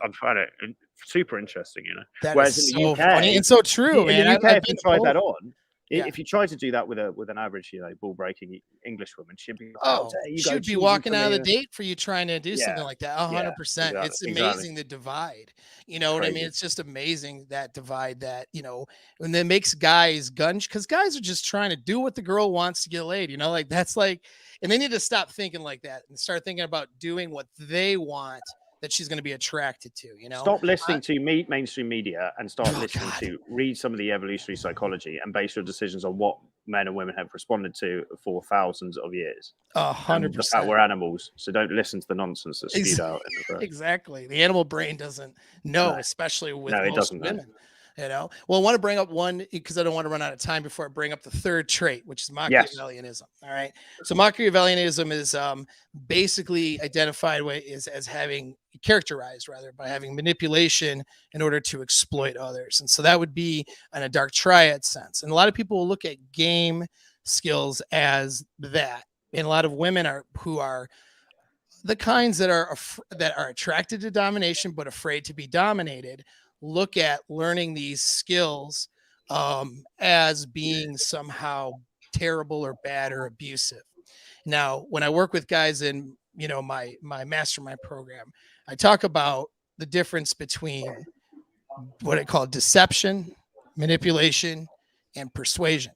super interesting, you know. That Whereas is in the so UK, funny and so true, in man. the UK, I've if you been try told. that on, Yeah. if you try to do that with an average, you know, ball breaking English woman, she'd be like, "How Oh, dare you she go would be choosing walking for out of me?" the date for you trying to do something Yeah, like that. yeah, 100%. It's exactly. amazing the divide. You It's know what I mean? crazy. It's just amazing that divide that, you know, and that makes guys because guys are just trying to do what the girl wants to get laid, you know, like that's like, and they need to stop thinking like that and start thinking about doing what they want that she's going to be attracted to, you know? Stop listening to mainstream media and start Oh listening God. to read some of the evolutionary psychology and base your decisions on what men and women have responded to for thousands of years. And the fact 100%. we're animals, so don't listen to the nonsense that's spewed out in the press. Exactly. The animal brain doesn't know, No, especially with no, it most doesn't know. women. You know, well, I want to bring up one because I don't want to run out of time before I bring up the third trait, which is Yes. Machiavellianism. All right. So Machiavellianism is basically identified as having characterized rather by having manipulation in order to exploit others. And so that would be in a dark triad sense. And a lot of people will look at game skills as that. And a lot of women who are the kinds that are attracted to domination but afraid to be dominated look at learning these skills as being somehow terrible or bad or abusive. Now, when I work with guys in my mastermind program, I talk about the difference between what I call deception, manipulation, and persuasion.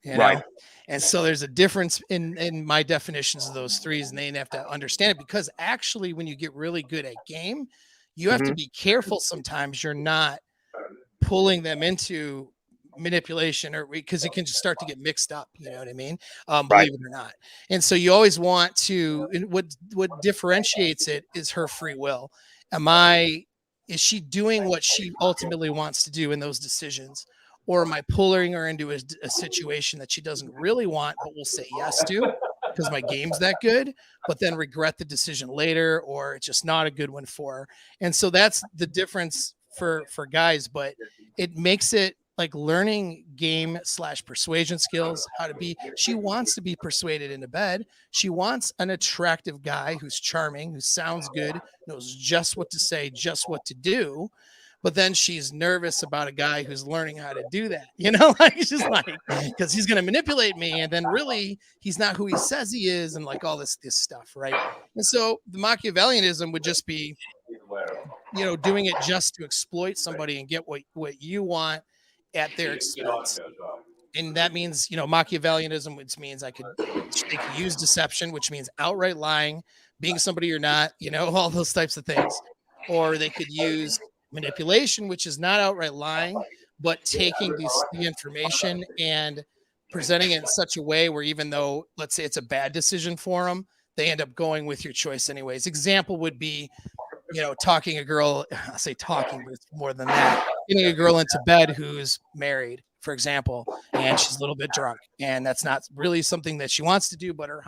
You know, Right. and so there's a difference in my definitions of those threes, and they have to understand it because actually, when you get really good at game, you have to be careful. Sometimes you're not pulling them into manipulation or because it can just start to get mixed up. You know what I mean? Believe it or not. And so you always want to. And what differentiates it is her free will. Is she doing what she ultimately wants to do in those decisions? Or am I pulling her into a situation that she doesn't really want, but will say yes to because my game's that good, but then regret the decision later, or it's just not a good one for her. And so that's the difference for guys, but it makes it like learning game / persuasion skills, she wants to be persuaded into bed. She wants an attractive guy who's charming, who sounds good, knows just what to say, just what to do. But then she's nervous about a guy who's learning how to do that, like she's like, because he's going to manipulate me, and then really he's not who he says he is, and like all this stuff, right? And so the Machiavellianism would just be, doing it just to exploit somebody and get what you want at their expense. And that means, Machiavellianism, which means they could use deception, which means outright lying, being somebody you're not, all those types of things, or they could use manipulation, which is not outright lying, but taking the information and presenting it in such a way where even though, let's say it's a bad decision for them, they end up going with your choice anyways. Example would be, talking a girl, I say talking, but it's more than that, getting a girl into bed who's married, for example, and she's a little bit drunk, and that's not really something that she wants to do, but her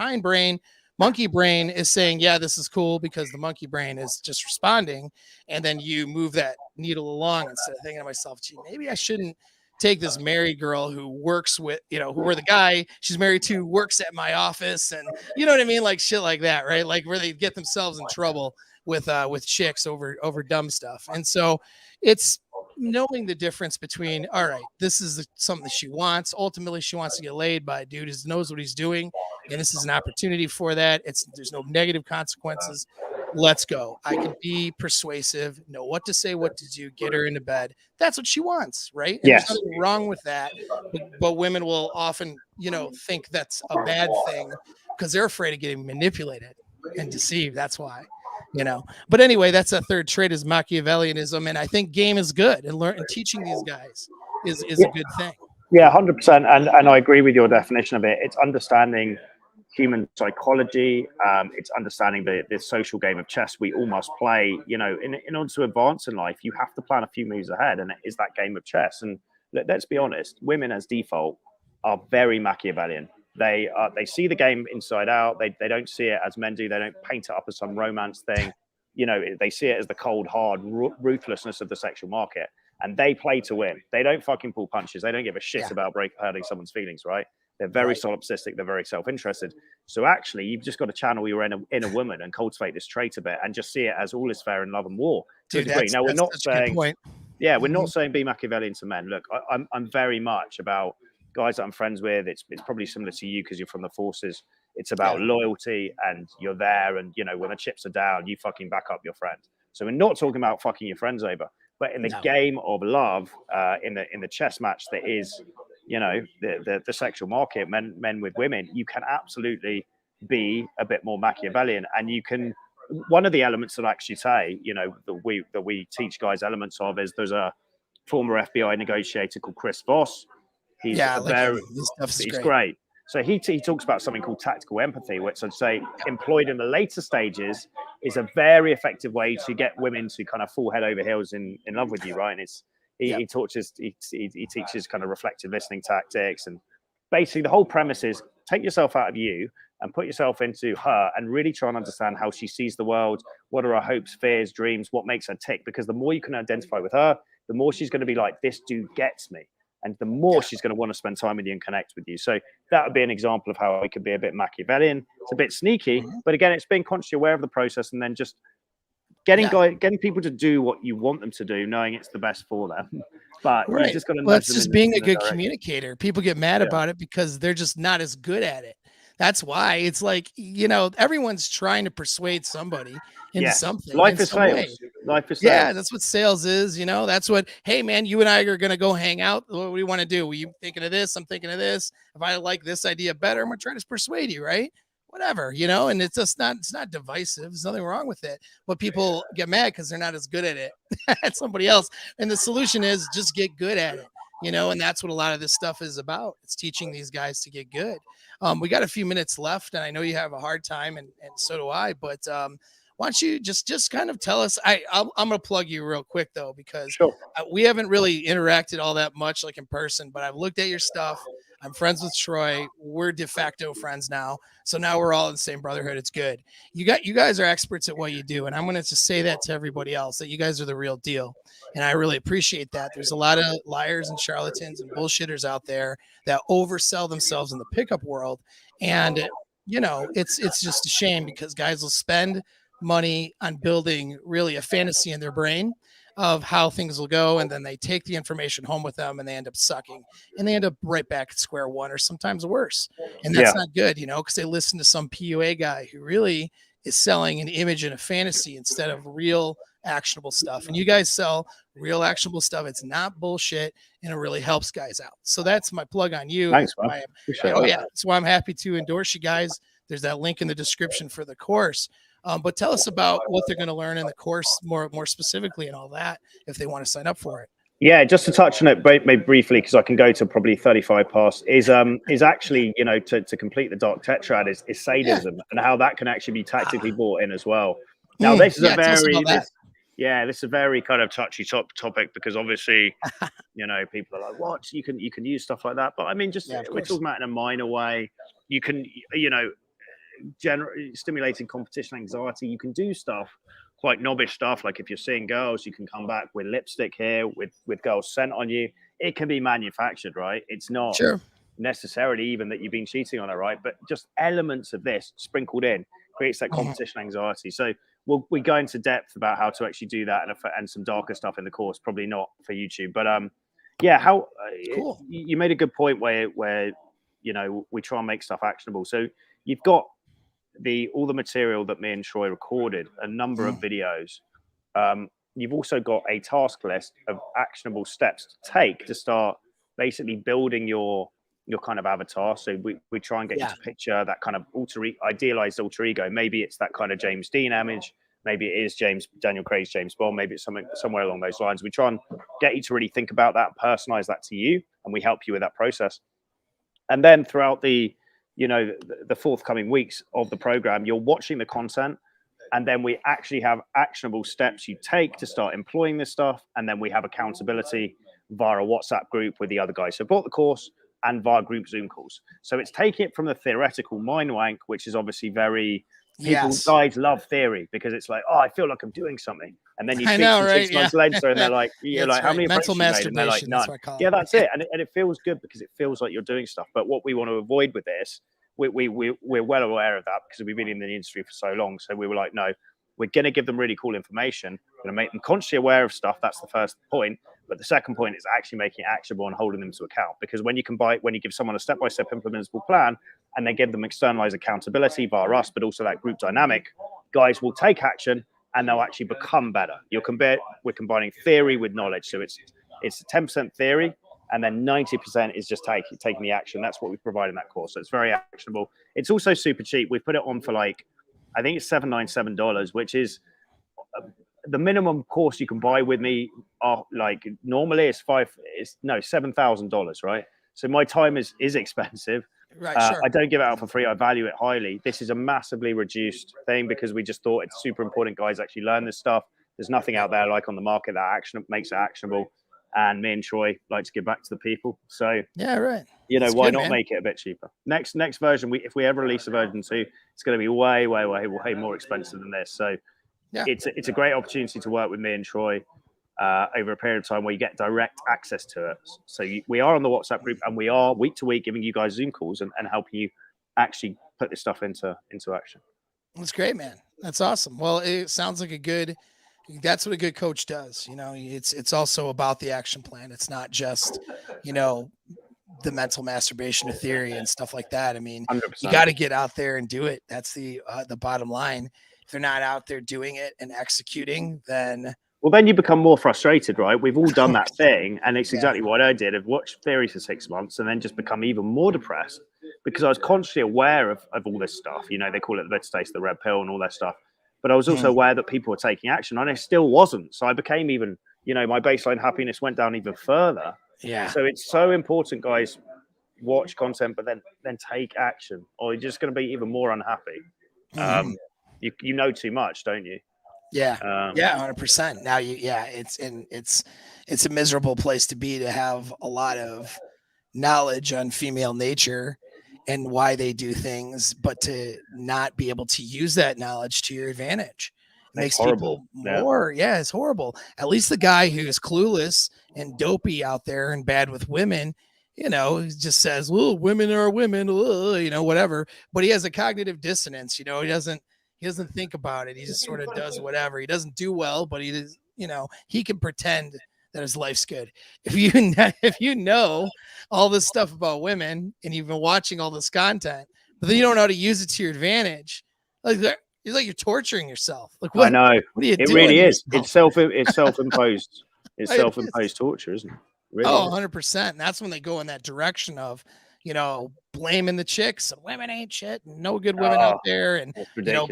monkey brain is saying, yeah, this is cool, because the monkey brain is just responding. And then you move that needle along instead of thinking to myself, gee, maybe I shouldn't take this married girl who works with, where the guy she's married to works at my office, and you know what I mean? Like shit like that, right? Like where they get themselves in trouble with chicks over dumb stuff. And so it's knowing the difference between, all right, this is something that she wants. Ultimately, she wants to get laid by a dude who knows what he's doing, and this is an opportunity for that. There's no negative consequences. Let's go. I can be persuasive, know what to say, what to do, get her into bed. That's what she wants, right? And Yes. there's nothing wrong with that. But women will often, think that's a bad thing because they're afraid of getting manipulated and deceived. That's why. But anyway, that's a third trait, is Machiavellianism, and I think game is good, and teaching these guys is a good thing. Yeah, 100%, and I agree with your definition of it. It's understanding human psychology. It's understanding the social game of chess we all must play. In order to advance in life, you have to plan a few moves ahead, and it is that game of chess. And let's be honest, women as default are very Machiavellian. They see the game inside out. They don't see it as men do. They don't paint it up as some romance thing. They see it as the cold, hard ruthlessness of the sexual market, and they play to win. They don't fucking pull punches. They don't give a shit about hurting someone's feelings, right? They're very solipsistic. They're very self-interested. So actually, you've just got to channel your inner woman and cultivate this trait a bit, and just see it as all is fair in love and war to a degree. Now, we're not saying, we're not saying be Machiavellian to men. Look, I'm very much about guys that I'm friends with. It's probably similar to you because you're from the forces. It's about loyalty, and you're there, and you know, when the chips are down, you fucking back up your friend. So we're not talking about fucking your friends over, but in the game of love, in the chess match that is, you know, the sexual market, men with women, you can absolutely be a bit more Machiavellian, and you can. One of the elements that I actually say, you know, that we teach guys elements of is there's a former FBI negotiator called Chris Voss. He's he's great. So he talks about something called tactical empathy, which I'd say employed in the later stages is a very effective way to get women to kind of fall head over heels in love with you, right? And it's he teaches kind of reflective listening tactics, and basically the whole premise is take yourself out of you and put yourself into her and really try and understand how she sees the world, what are her hopes, fears, dreams, what makes her tick. Because the more you can identify with her, the more she's going to be like, this dude gets me. And the more she's going to want to spend time with you and connect with you. So that would be an example of how it could be a bit Machiavellian. It's a bit sneaky, but again, it's being consciously aware of the process and then just getting people to do what you want them to do, knowing it's the best for them. But you just got to. Well, it's just being a good communicator. People get mad about it because they're just not as good at it. That's why it's like, you know, everyone's trying to persuade somebody into something. Life is sales. Life is sales. Yeah, that's what sales is. You know, that's what, hey, man, you and I are going to go hang out. What do you want to do? Were you thinking of this? I'm thinking of this. If I like this idea better, I'm going to try to persuade you, right? Whatever, you know, and it's just not, it's not divisive. There's nothing wrong with it. But people get mad because they're not as good at it as somebody else. And the solution is just get good at it. You know, and that's what a lot of this stuff is about. It's teaching these guys to get good. We got a few minutes left, and I know you have a hard time, and so do I. But why don't you just kind of tell us? I'm going to plug you real quick though, because we haven't really interacted all that much, like in person. But I've looked at your stuff. I'm friends with Troy. We're de facto friends now. So now we're all in the same brotherhood. It's good. You guys are experts at what you do. And I'm going to just say that to everybody else, that you guys are the real deal. And I really appreciate that. There's a lot of liars and charlatans and bullshitters out there that oversell themselves in the pickup world. And, you know, it's just a shame because guys will spend money on building really a fantasy in their brain of how things will go, and then they take the information home with them and they end up sucking, and they end up right back at square one, or sometimes worse. And that's not good, you know, because they listen to some PUA guy who really is selling an image and a fantasy instead of real actionable stuff. And you guys sell real actionable stuff. It's not bullshit, and it really helps guys out. So that's my plug on you. Thanks, man. That's why I'm happy to endorse you guys. There's that link in the description for the course. But tell us about what they're going to learn in the course more specifically and all that, if they want to sign up for it. Yeah, just to touch on it briefly, because I can go to probably 35 past, is actually, you know, to complete the Dark Triad is sadism, and how that can actually be tactically brought in as well. Now, this is this is a very kind of touchy topic, because obviously, you know, people are like, what? You can use stuff like that. But I mean, just we're talking about in a minor way. You can, you know, stimulating competition anxiety. You can do stuff, quite knobbish stuff, like if you're seeing girls, you can come back with lipstick here, with girls sent on you. It can be manufactured, right? It's not necessarily even that you've been cheating on her, right? But just elements of this sprinkled in creates that competition anxiety. So we go into depth about how to actually do that, and some darker stuff in the course, probably not for YouTube. But you made a good point where you know, we try and make stuff actionable. So you've got all the material that me and Troy recorded, a number of videos. You've also got a task list of actionable steps to take to start basically building your kind of avatar. So we try and get you to picture that kind of idealized alter ego. Maybe it's that kind of James Dean image. Maybe it is Daniel Craig's James Bond. Maybe it's somewhere along those lines. We try and get you to really think about that, personalize that to you, and we help you with that process. And then throughout the forthcoming weeks of the program, you're watching the content, and then we actually have actionable steps you take to start employing this stuff. And then we have accountability via a WhatsApp group with the other guys who bought the course, and via group Zoom calls. So it's taking it from the theoretical mind wank, which is obviously very Guys love theory because it's like, oh, I feel like I'm doing something. And then you speak to them right? 6 months later and they're like, you're like, how right. many Mental approaches you made? And they're like, masturbation. none. That's what I call Yeah, it. that's it. And it feels good because it feels like you're doing stuff. But what we want to avoid with this, we're well aware of that because we've been in the industry for so long. So we were like, no, we're going to give them really cool information. We're going to make them consciously aware of stuff. That's the first point. But the second point is actually making it actionable and holding them to account. Because when you give someone a step-by-step implementable plan and they give them externalized accountability via us, but also that group dynamic, guys will take action and they'll actually become better. We're combining theory with knowledge. So it's 10% theory and then 90% is just taking the action. That's what we provide in that course. So it's very actionable. It's also super cheap. We've put it on for like, I think it's $797, which is the minimum course you can buy with me. Are like normally it's $7,000, right? So my time is expensive. Right, sure. I don't give it out for free. I value it highly. This is a massively reduced thing because we just thought it's super important guys actually learn this stuff. There's nothing out there like on the market that makes it actionable. And me and Troy like to give back to the people. So yeah, right. Why not make it a bit cheaper? Next version, if we ever release a version 2, it's going to be way more expensive than this. So yeah, it's a great opportunity to work with me and Troy over a period of time where you get direct access to it. So we are on the WhatsApp group and we are week to week giving you guys Zoom calls and helping you actually put this stuff into action. That's great, man. That's awesome. Well, it sounds like that's what a good coach does. It's also about the action plan. It's not just, the mental masturbation of theory and stuff like that. I mean, 100%. You got to get out there and do it. That's the bottom line. If they're not out there doing it and executing, then you become more frustrated, right? We've all done that thing. And it's exactly what I did. I've watched theory for 6 months and then just become even more depressed because I was consciously aware of all this stuff. They call it the bitter taste, the red pill and all that stuff. But I was also aware that people were taking action and I still wasn't. So I became even, my baseline happiness went down even further. Yeah. So it's so important, guys, watch content, but then take action or you're just going to be even more unhappy. You know too much, don't you? Yeah. 100%. Now it's a miserable place to be, to have a lot of knowledge on female nature and why they do things, but to not be able to use that knowledge to your advantage. It makes people more, it's horrible. At least the guy who's clueless and dopey out there and bad with women, just says, well, women are women, whatever. But he has a cognitive dissonance, he doesn't think about it. He just sort of does whatever. He doesn't do well, but he can pretend that his life's good. If you know all this stuff about women and you've been watching all this content, but then you don't know how to use it to your advantage, it's like you're torturing yourself. Like, what? I know. What are you doing? It really is. It's self-imposed. It's self-imposed torture, isn't it? Really 100%. And that's when they go in that direction of, blaming the chicks and women ain't shit and no good women out there. And,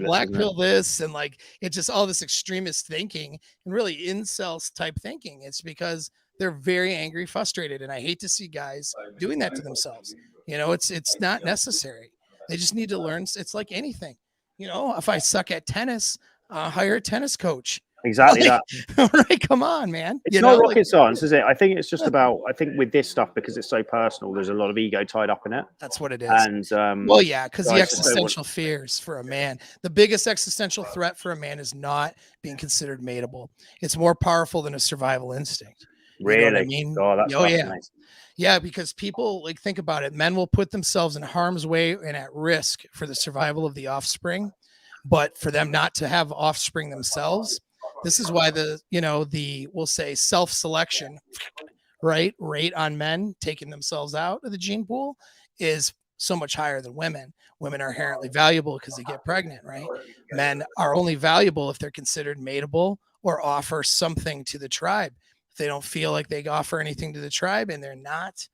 black pill this and like, it's just all this extremist thinking and really incels type thinking. It's because they're very angry, frustrated. And I hate to see guys doing that to themselves. It's not necessary. They just need to learn. It's like anything, if I suck at tennis, hire a tennis coach. Exactly that. Right, come on, man. It's not rocket science, is it? I think it's just about. I think with this stuff, because it's so personal, there's a lot of ego tied up in it. That's what it is. And because the existential fears for a man, the biggest existential threat for a man is not being considered mateable. It's more powerful than a survival instinct. Really? You know what I mean? Oh, that's fascinating. Yeah, because people think about it. Men will put themselves in harm's way and at risk for the survival of the offspring, but for them not to have offspring themselves. This is why we'll say self-selection, right? Rate on men taking themselves out of the gene pool is so much higher than women. Women are inherently valuable because they get pregnant, right? Men are only valuable if they're considered mateable or offer something to the tribe. If they don't feel like they offer anything to the tribe and they're not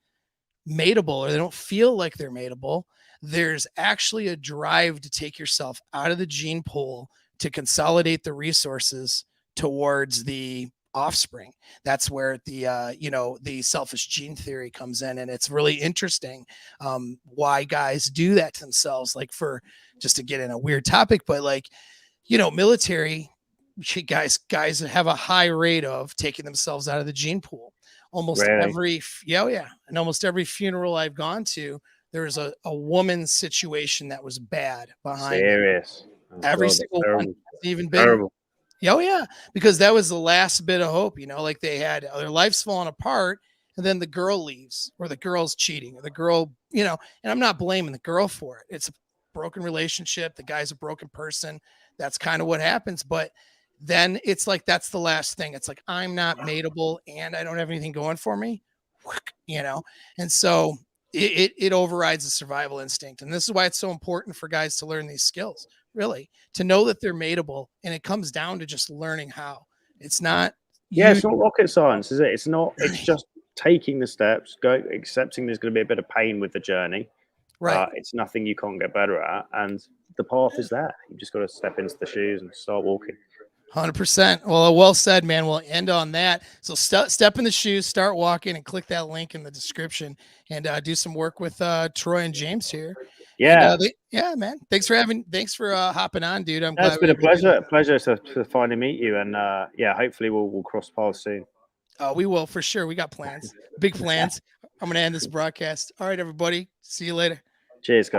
mateable or they don't feel like they're mateable, there's actually a drive to take yourself out of the gene pool to consolidate the resources towards the offspring. That's where the selfish gene theory comes in. And it's really interesting why guys do that to themselves. Like, for just to get in a weird topic, but military guys have a high rate of taking themselves out of the gene pool. Almost every funeral I've gone to, there was a woman's situation that was bad behind. Serious. Every God, single one terrible. has even been. Terrible. Oh yeah, because that was the last bit of hope, like they had their lives falling apart, and then the girl leaves, or the girl's cheating, or the girl, and I'm not blaming the girl for it. It's a broken relationship. The guy's a broken person. That's kind of what happens. But then it's like, that's the last thing. It's like, I'm not mateable and I don't have anything going for me, and so it overrides the survival instinct. And this is why it's so important for guys to learn these skills, really, to know that they're mateable. And it comes down to just learning how. It's not. It's not rocket science, is it? It's not. It's just taking the steps, accepting there's going to be a bit of pain with the journey. Right. It's nothing you can't get better at, and the path is there. You just got to step into the shoes and start walking. 100%. Well said, man. We'll end on that. So step in the shoes, start walking, and click that link in the description, and do some work with Troy and James here. Yeah. And, man. Thanks for hopping on, dude. I'm glad. It's been a pleasure. Pleasure to finally meet you, and hopefully we'll cross paths soon. Oh, we will for sure. We got plans, big plans. I'm gonna end this broadcast. All right, everybody. See you later. Cheers, guys.